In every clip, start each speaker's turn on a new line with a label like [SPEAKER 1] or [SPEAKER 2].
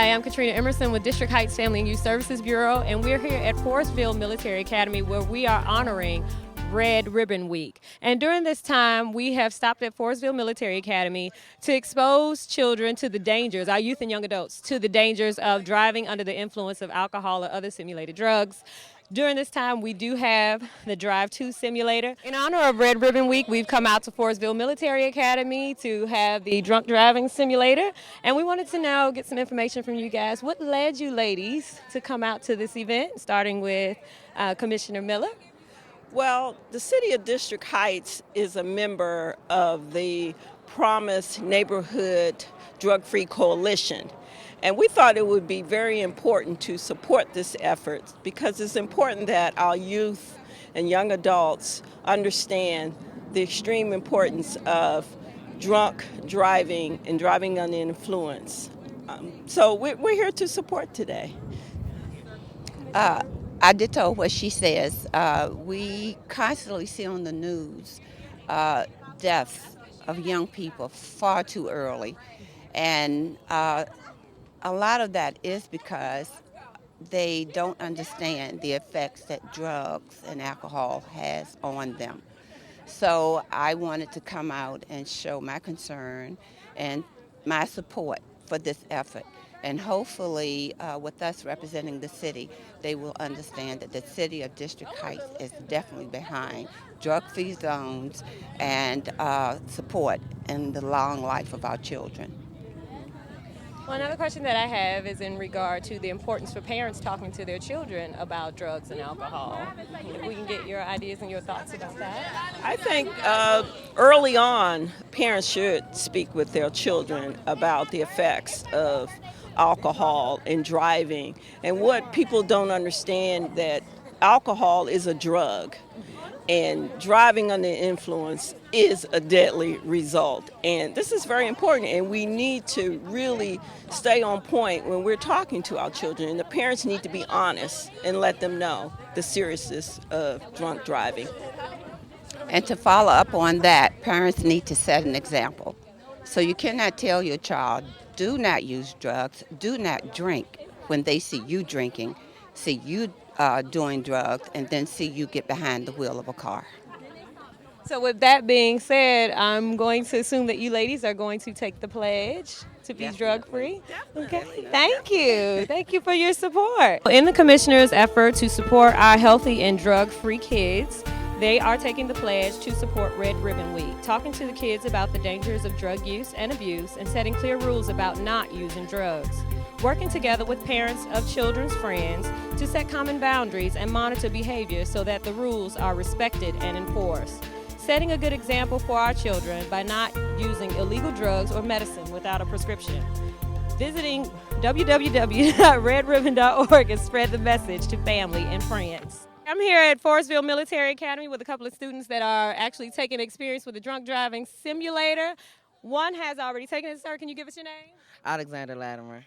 [SPEAKER 1] Hi, I'm Katrina Emerson with District Heights Family and Youth Services Bureau, and we're here at Forestville Military Academy where we are honoring Red Ribbon Week. And during this time, we have stopped at Forestville Military Academy to expose children to the dangers, our youth and young adults, to the dangers of driving under the influence of alcohol or other simulated drugs. During this time, we do have the Drive 2 simulator. In honor of Red Ribbon Week, we've come out to Forestville Military Academy to have the drunk driving simulator. And we wanted to know, get some information from you guys. What led you ladies to come out to this event, starting with Commissioner Miller?
[SPEAKER 2] Well, the City of District Heights is a member of the Promise Neighborhood Drug-Free Coalition. And we thought it would be very important to support this effort because it's important that our youth and young adults understand the extreme importance of drunk driving and driving under influence. So we're here to support today.
[SPEAKER 3] I ditto what she says. We constantly see on the news deaths of young people far too early. And a lot of that is because they don't understand the effects that drugs and alcohol has on them. So I wanted to come out and show my concern and my support for this effort. And hopefully, with us representing the city, they will understand that the city of District Heights is definitely behind drug-free zones and support in the long life of our children.
[SPEAKER 1] Well, another question that I have is in regard to the importance for parents talking to their children about drugs and alcohol. If we can get your ideas and your thoughts about that.
[SPEAKER 2] I think early on, parents should speak with their children about the effects of alcohol and driving. And what people don't understand that alcohol is a drug. And driving under influence is a deadly result. And this is very important, and we need to really stay on point when we're talking to our children. And the parents need to be honest and let them know the seriousness of drunk driving.
[SPEAKER 3] And to follow up on that, parents need to set an example. So you cannot tell your child, do not use drugs, do not drink when they see you drinking, see you doing drugs, and then see you get behind the wheel of a car.
[SPEAKER 1] So with that being said, I'm going to assume that you ladies are going to take the pledge to be drug-free. Okay, thank you. Thank you for your support. In the Commissioner's effort to support our healthy and drug-free kids, they are taking the pledge to support Red Ribbon Week, talking to the kids about the dangers of drug use and abuse and setting clear rules about not using drugs. Working together with parents of children's friends to set common boundaries and monitor behavior so that the rules are respected and enforced. Setting a good example for our children by not using illegal drugs or medicine without a prescription. Visiting www.redribbon.org and spread the message to family and friends. I'm here at Forestville Military Academy with a couple of students that are actually taking experience with the drunk driving simulator. One has already taken it. Sir, can you give us your name?
[SPEAKER 4] Alexander Latimer.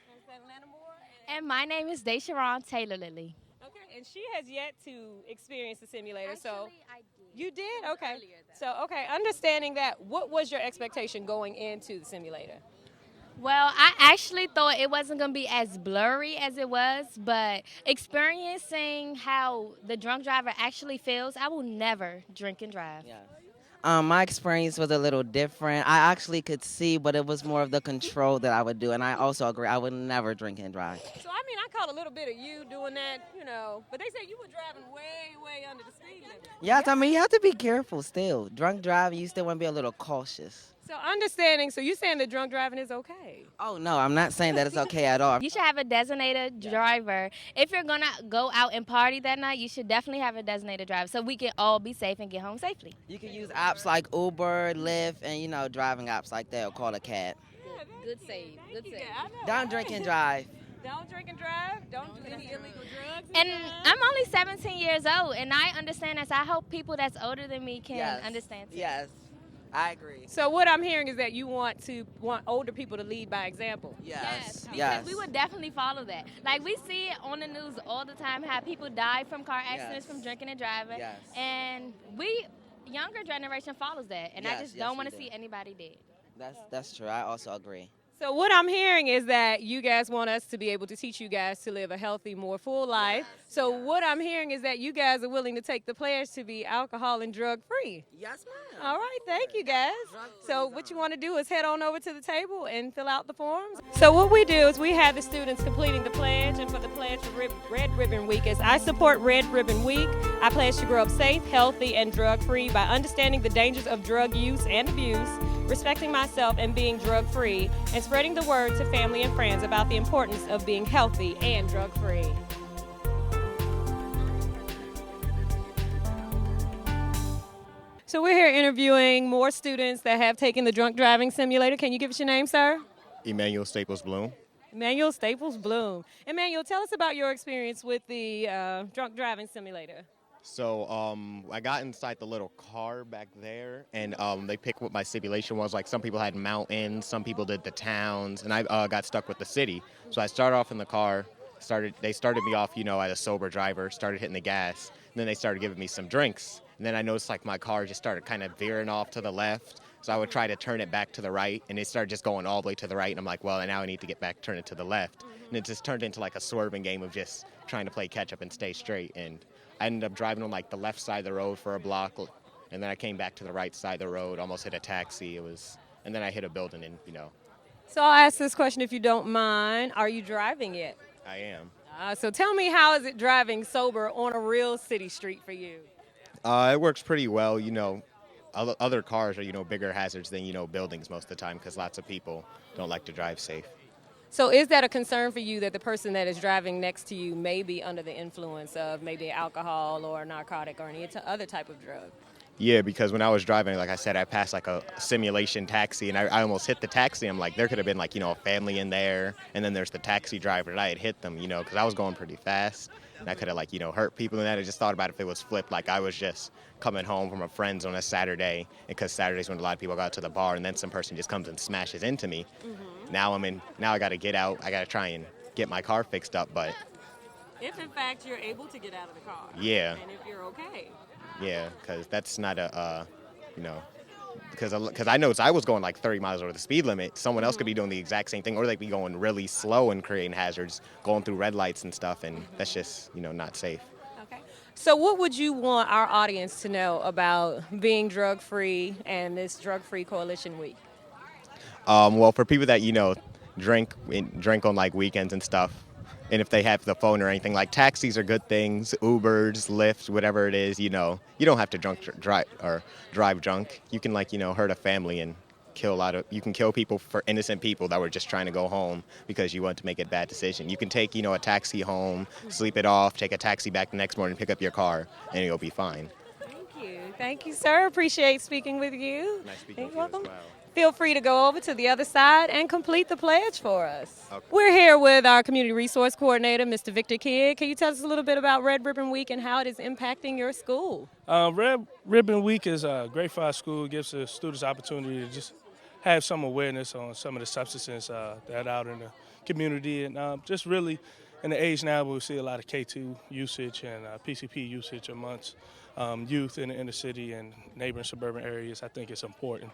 [SPEAKER 5] And my name is Desharon Taylor Lilly.
[SPEAKER 1] Okay, and she has yet to experience the simulator.
[SPEAKER 5] Actually,
[SPEAKER 1] so
[SPEAKER 5] I did.
[SPEAKER 1] you did? Okay.
[SPEAKER 5] Earlier, though.
[SPEAKER 1] So, okay, understanding that, what was your expectation going into the simulator?
[SPEAKER 5] Well, I actually thought it wasn't going to be as blurry as it was, but experiencing how the drunk driver actually feels, I will never drink and drive.
[SPEAKER 4] Yeah. My experience was a little different. I actually could see, but it was more of the control that I would do. And I also agree, I would never drink and drive.
[SPEAKER 1] So, I mean, I caught a little bit of you doing that, but they said you were driving way, way under the speed limit.
[SPEAKER 4] Yes, I mean, you have to be careful still. Drunk driving, you still want to be a little cautious.
[SPEAKER 1] So, understanding, so you're saying that drunk driving is okay?
[SPEAKER 4] Oh, no, I'm not saying that it's okay at all.
[SPEAKER 5] You should have a designated driver. If you're going to go out and party that night, you should definitely have a designated driver so we can all be safe and get home safely.
[SPEAKER 4] You can use apps like Uber, Lyft, and, driving apps like that or call a cab.
[SPEAKER 1] Yeah,
[SPEAKER 5] Good save. Good save.
[SPEAKER 4] Don't drink and drive.
[SPEAKER 1] Don't drink and drive. Don't do any illegal drugs.
[SPEAKER 5] And I'm only 17 years old, and I understand that. So I hope people that's older than me can understand too.
[SPEAKER 4] Yes, I agree.
[SPEAKER 1] So what I'm hearing is that you want older people to lead by example.
[SPEAKER 4] Yes.
[SPEAKER 5] Because we would definitely follow that. Like, we see it on the news all the time, how people die from car accidents from drinking and driving.
[SPEAKER 4] Yes.
[SPEAKER 5] And younger generation follows that. And I just don't want to see anybody dead.
[SPEAKER 4] That's true. I also agree.
[SPEAKER 1] So what I'm hearing is that you guys want us to be able to teach you guys to live a healthy, more full life. So what I'm hearing is that you guys are willing to take the pledge to be alcohol and drug free.
[SPEAKER 2] Yes, ma'am.
[SPEAKER 1] All right, thank you guys. So what you want to do is head on over to the table and fill out the forms. So what we do is we have the students completing the pledge, and for the pledge for Red Ribbon Week is I support Red Ribbon Week. I pledge to grow up safe, healthy, and drug free by understanding the dangers of drug use and abuse, respecting myself and being drug free, and spreading the word to family and friends about the importance of being healthy and drug free. So we're here interviewing more students that have taken the drunk driving simulator. Can you give us your name, sir?
[SPEAKER 6] Emmanuel Staples Bloom.
[SPEAKER 1] Emmanuel Staples Bloom. Emmanuel, tell us about your experience with the drunk driving simulator.
[SPEAKER 6] So I got inside the little car back there, and they picked what my simulation was. Like, some people had mountains, some people did the towns, and I got stuck with the city. So I started off in the car. They started me off, as a sober driver, started hitting the gas, and then they started giving me some drinks. And then I noticed like my car just started kind of veering off to the left. So I would try to turn it back to the right, and it started just going all the way to the right. And I'm like, well, now I need to get back, turn it to the left. And it just turned into like a swerving game of just trying to play catch up and stay straight. And I ended up driving on like the left side of the road for a block, and then I came back to the right side of the road, almost hit a taxi. And then I hit a building, and
[SPEAKER 1] So I'll ask this question if you don't mind. Are you driving yet?
[SPEAKER 6] I am.
[SPEAKER 1] So tell me, how is it driving sober on a real city street for you?
[SPEAKER 6] It works pretty well. Other cars are, bigger hazards than, buildings most of the time, because lots of people don't like to drive safe.
[SPEAKER 1] So is that a concern for you that the person that is driving next to you may be under the influence of maybe alcohol or narcotic or any other type of drug?
[SPEAKER 6] Yeah, because when I was driving, like I said, I passed like a simulation taxi, and I almost hit the taxi. I'm like, there could have been like, a family in there, and then there's the taxi driver, and I had hit them, because I was going pretty fast, and I could have like, hurt people. And then I just thought about if it was flipped, like I was just coming home from a friend's on a Saturday, because Saturdays when a lot of people go out to the bar, and then some person just comes and smashes into me. Mm-hmm. Now I got to get out. I got to try and get my car fixed up, but
[SPEAKER 1] if in fact you're able to get out of the car.
[SPEAKER 6] Yeah.
[SPEAKER 1] And if you're okay.
[SPEAKER 6] Yeah, because that's not because I noticed I was going like 30 miles over the speed limit. Someone else could be doing the exact same thing, or they'd be going really slow and creating hazards, going through red lights and stuff, and that's just, not safe.
[SPEAKER 1] Okay. So what would you want our audience to know about being drug-free and this Drug-Free Coalition Week?
[SPEAKER 6] Well, for people that, drink on like weekends and stuff, and if they have the phone or anything, like taxis are good things, Ubers, Lyft, whatever it is, you don't have to drive drunk. You can hurt a family and you can kill people, for innocent people that were just trying to go home because you want to make a bad decision. You can take, a taxi home, sleep it off, take a taxi back the next morning, pick up your car, and you'll be fine.
[SPEAKER 1] Thank you, sir. Appreciate speaking with you.
[SPEAKER 6] Nice speaking with
[SPEAKER 1] You're
[SPEAKER 6] you
[SPEAKER 1] welcome.
[SPEAKER 6] as well.
[SPEAKER 1] Feel free to go over to the other side and complete the pledge for us.
[SPEAKER 6] Okay.
[SPEAKER 1] We're here with our Community Resource Coordinator, Mr. Victor Kidd. Can you tell us a little bit about Red Ribbon Week and how it is impacting your school?
[SPEAKER 7] Red Ribbon Week is great for our school. It gives the students opportunity to just have some awareness on some of the substances that are out in the community. And just really, in the age now where we see a lot of K2 usage and PCP usage amongst youth in the inner city and neighboring suburban areas, I think it's important,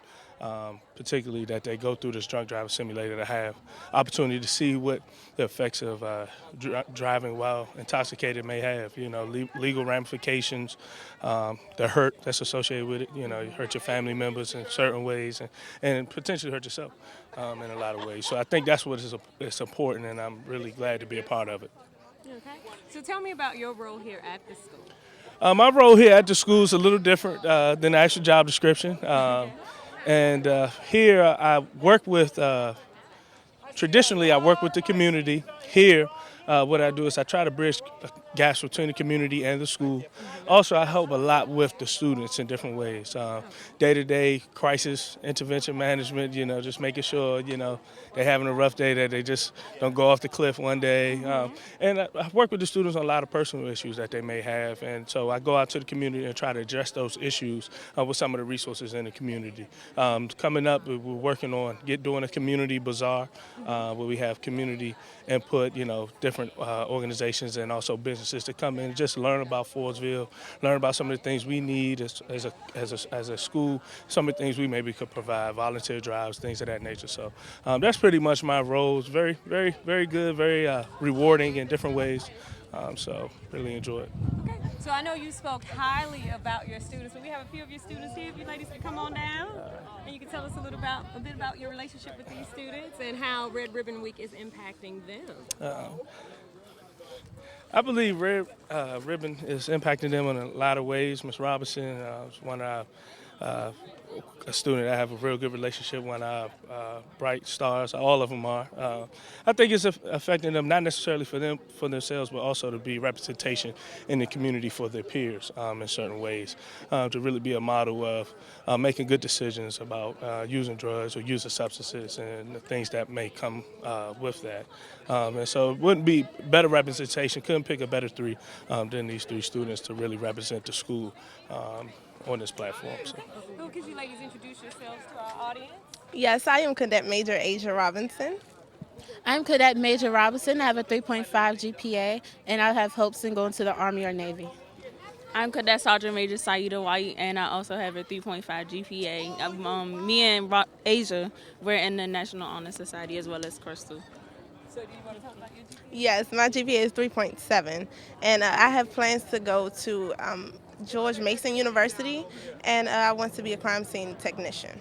[SPEAKER 7] particularly that they go through this drunk driver simulator to have opportunity to see what the effects of driving while intoxicated may have, legal ramifications, the hurt that's associated with it. You hurt your family members in certain ways and potentially hurt yourself in a lot of ways. So I think that's what is important, and I'm really glad to be a part of it.
[SPEAKER 1] Okay. So tell me about your role here at the school.
[SPEAKER 7] My role here at the school is a little different than the actual job description. And here I work with, traditionally I work with the community. Here what I do is I try to bridge gaps between the community and the school. Also, I help a lot with the students in different ways. Day-to-day crisis intervention management, just making sure, they're having a rough day, that they just don't go off the cliff one day. And I work with the students on a lot of personal issues that they may have. And so I go out to the community and try to address those issues with some of the resources in the community. Coming up, we're working on doing a community bazaar where we have community input, different different organizations and also businesses to come in and just learn about Forestville, learn about some of the things we need as a school, some of the things we maybe could provide, volunteer drives, things of that nature. So that's pretty much my role. It's very, very, very good, very rewarding in different ways. So really enjoy it.
[SPEAKER 1] Okay. So I know you spoke highly about your students, but we have a few of your students here. If you ladies can come on down, and you can tell us a bit about your relationship with these students and how Red Ribbon Week is impacting them.
[SPEAKER 7] I believe Red Ribbon is impacting them in a lot of ways. Ms. Robinson is one of our a student I have a real good relationship with, bright stars, all of them are. I think it's affecting them not necessarily for themselves, but also to be representation in the community for their peers in certain ways, to really be a model of making good decisions about using drugs or using substances and the things that may come with that. And so it wouldn't be better representation, couldn't pick a better three than these three students to really represent the school on this platform. So.
[SPEAKER 1] Who could you ladies introduce yourselves to our audience?
[SPEAKER 8] Yes, I am Cadet Major Asia Robinson.
[SPEAKER 9] I'm Cadet Major Robinson. I have a 3.5 GPA, and I have hopes in going to the Army or Navy.
[SPEAKER 10] I'm Cadet Sergeant Major Saida White, and I also have a 3.5 GPA. Me and Asia, we're in the National Honor Society as well as Crystal.
[SPEAKER 1] So do you want to talk about your GPA?
[SPEAKER 8] Yes, my GPA is 3.7, and I have plans to go to George Mason University, and I want to be a crime scene technician.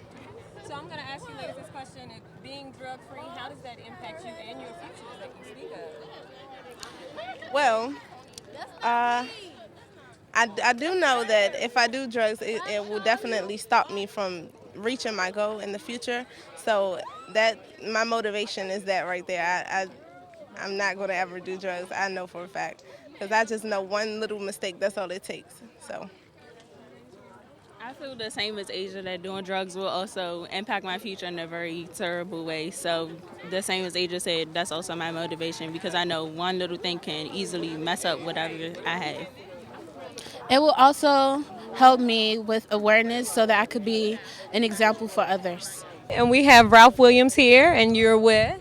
[SPEAKER 1] So I'm going to ask you ladies this question. If being drug-free, how does that impact you and your futures that you speak of?
[SPEAKER 8] Well, I do know that if I do drugs, it will definitely stop me from reaching my goal in the future. So that my motivation is that right there. I'm not going to ever do drugs. I know for a fact. Because I just know one little mistake, that's all it takes. So
[SPEAKER 10] I feel the same as Asia, that doing drugs will also impact my future in a very terrible way. So the same as Asia said, that's also my motivation, because I know one little thing can easily mess up whatever I have.
[SPEAKER 9] It will also help me with awareness so that I could be an example for others.
[SPEAKER 1] And we have Ralph Williams here, and you're with?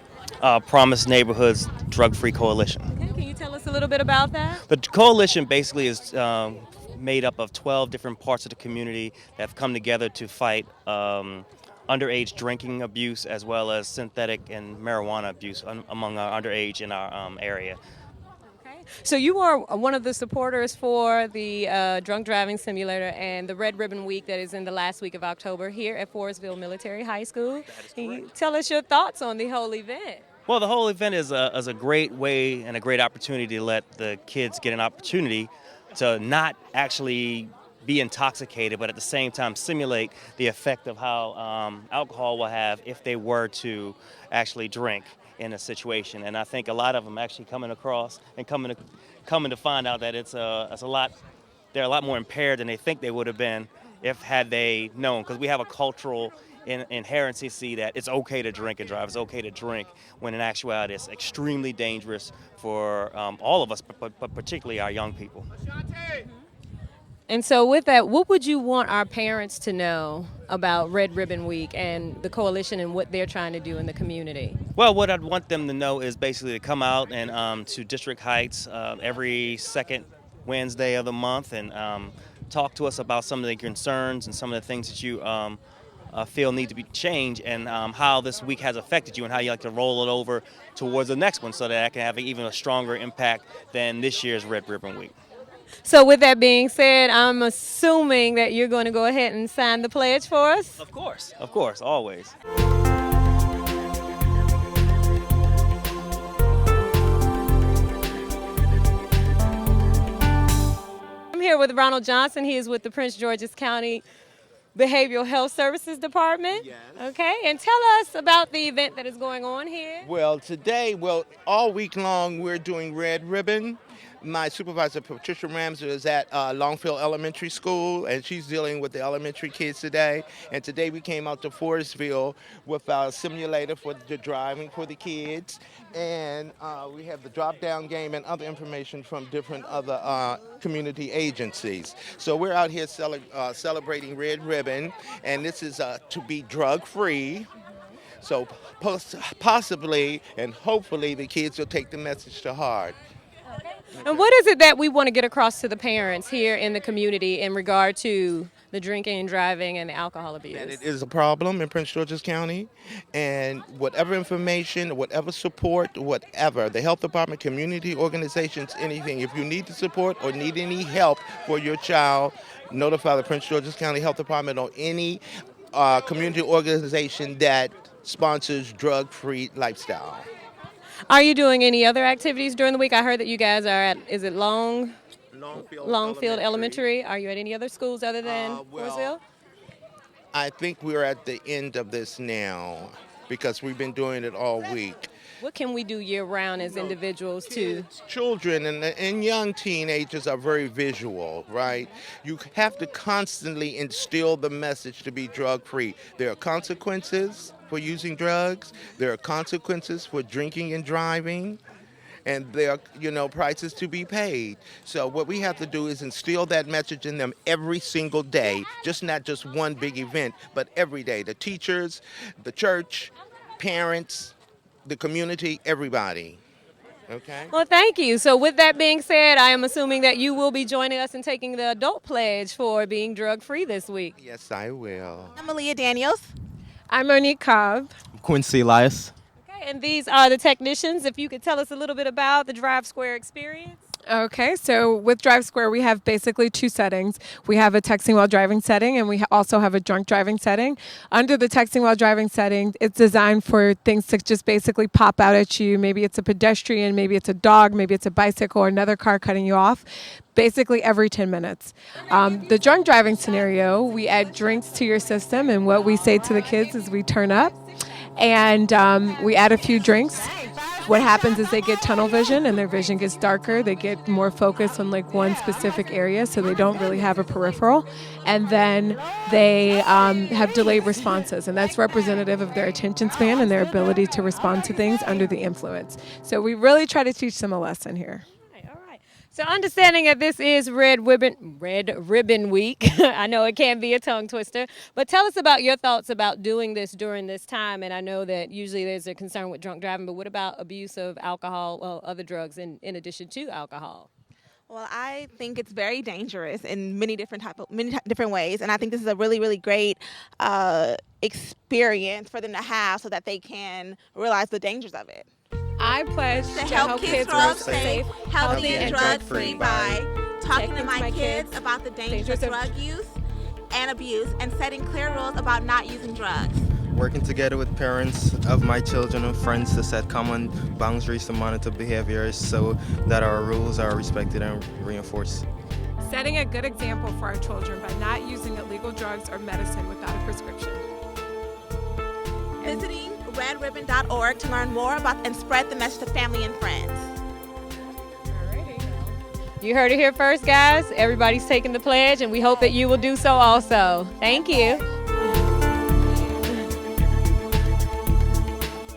[SPEAKER 11] Promise Neighborhoods Drug-Free Coalition.
[SPEAKER 1] Okay, can you tell us a little bit about that?
[SPEAKER 11] The coalition basically is made up of 12 different parts of the community that have come together to fight underage drinking abuse as well as synthetic and marijuana abuse among our underage in our area.
[SPEAKER 1] So you are one of the supporters for the drunk driving simulator and the Red Ribbon Week that is in the last week of October here at Forestville Military High School. Can you tell us your thoughts on the whole event?
[SPEAKER 11] Well, the whole event is a great way and a great opportunity to let the kids get an opportunity to not actually be intoxicated, but at the same time simulate the effect of how alcohol will have if they were to actually drink in a situation. And I think a lot of them actually coming across and coming to find out that they're a lot more impaired than they think they would have been had they known, because we have a cultural inherency that it's okay to drink and drive. It's okay to drink, when in actuality it's extremely dangerous for all of us, but particularly our young people.
[SPEAKER 1] And so with that, what would you want our parents to know about Red Ribbon Week and the coalition and what they're trying to do in the community?
[SPEAKER 11] Well, what I'd want them to know is basically to come out and to District Heights every second Wednesday of the month and talk to us about some of the concerns and some of the things that you feel need to be changed, and how this week has affected you and how you like to roll it over towards the next one so that I can have even a stronger impact than this year's Red Ribbon Week.
[SPEAKER 1] So with that being said, I'm assuming that you're going to go ahead and sign the pledge for us?
[SPEAKER 11] Of course, always.
[SPEAKER 1] I'm here with Ronald Johnson. He is with the Prince George's County Behavioral Health Services Department.
[SPEAKER 12] Yes.
[SPEAKER 1] Okay, and tell us about the event that is going on here.
[SPEAKER 12] Well, all week long we're doing Red Ribbon. My supervisor, Patricia Ramsey, is at Longfield Elementary School, and she's dealing with the elementary kids today. And today we came out to Forestville with our simulator for the driving for the kids. And we have the drop-down game and other information from different other community agencies. So we're out here celebrating Red Ribbon, and this is to be drug-free. So possibly and hopefully the kids will take the message to heart.
[SPEAKER 1] And what is it that we want to get across to the parents here in the community in regard to the drinking and driving and the alcohol abuse?
[SPEAKER 12] That it is a problem in Prince George's County, and whatever information, whatever support, whatever, the health department, community organizations, anything, if you need the support or need any help for your child, notify the Prince George's County Health Department or any community organization that sponsors drug-free lifestyle.
[SPEAKER 1] Are you doing any other activities during the week? I heard that you guys are at, is it Longfield Elementary? Are you at any other schools other than Forestville?
[SPEAKER 12] I think we're at the end of this now because we've been doing it all week.
[SPEAKER 1] What can we do year-round as individuals to?
[SPEAKER 12] Children and young teenagers are very visual, right? You have to constantly instill the message to be drug-free. There are consequences for using drugs. There are consequences for drinking and driving. And there are, prices to be paid. So what we have to do is instill that message in them every single day, not just one big event, but every day. The teachers, the church, parents, the community, everybody. Okay.
[SPEAKER 1] Well, thank you. So with that being said, I am assuming that you will be joining us in taking the adult pledge for being drug-free this week.
[SPEAKER 12] Yes, I will.
[SPEAKER 13] I'm Malia Daniels.
[SPEAKER 1] I'm Monique Cobb.
[SPEAKER 14] Quincy Elias.
[SPEAKER 1] Okay, and these are the technicians. If you could tell us a little bit about the Drive Square experience.
[SPEAKER 15] Okay, so with Drive Square, we have basically two settings. We have a texting while driving setting, and we also have a drunk driving setting. Under the texting while driving setting, it's designed for things to just basically pop out at you. Maybe it's a pedestrian, maybe it's a dog, maybe it's a bicycle or another car cutting you off, basically every 10 minutes. The drunk driving scenario, we add drinks to your system, and what we say to the kids is we turn up, and we add a few drinks. What happens is they get tunnel vision and their vision gets darker. They get more focused on one specific area, so they don't really have a peripheral. And then they have delayed responses, and that's representative of their attention span and their ability to respond to things under the influence. So we really try to teach them a lesson here.
[SPEAKER 1] So understanding that this is Red Ribbon Week, I know it can be a tongue twister, but tell us about your thoughts about doing this during this time. And I know that usually there's a concern with drunk driving, but what about abuse of alcohol or other drugs in addition to alcohol?
[SPEAKER 13] Well, I think it's very dangerous in many different ways, and I think this is a really, really great experience for them to have so that they can realize the dangers of it.
[SPEAKER 15] I pledge
[SPEAKER 13] to help kids grow up safe, healthy, and drug-free by talking to my kids about the dangers of drug use and abuse and setting clear rules about not using drugs.
[SPEAKER 14] Working together with parents of my children and friends to set common boundaries to monitor behaviors so that our rules are respected and reinforced.
[SPEAKER 15] Setting a good example for our children by not using illegal drugs or medicine without a prescription.
[SPEAKER 13] Visiting redribbon.org to learn more about and spread the message to family and friends.
[SPEAKER 1] You heard it here first, guys. Everybody's taking the pledge, and we hope that you will do so also. Thank you.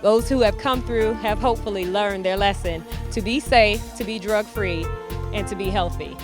[SPEAKER 1] Those who have come through have hopefully learned their lesson to be safe, to be drug-free, and to be healthy.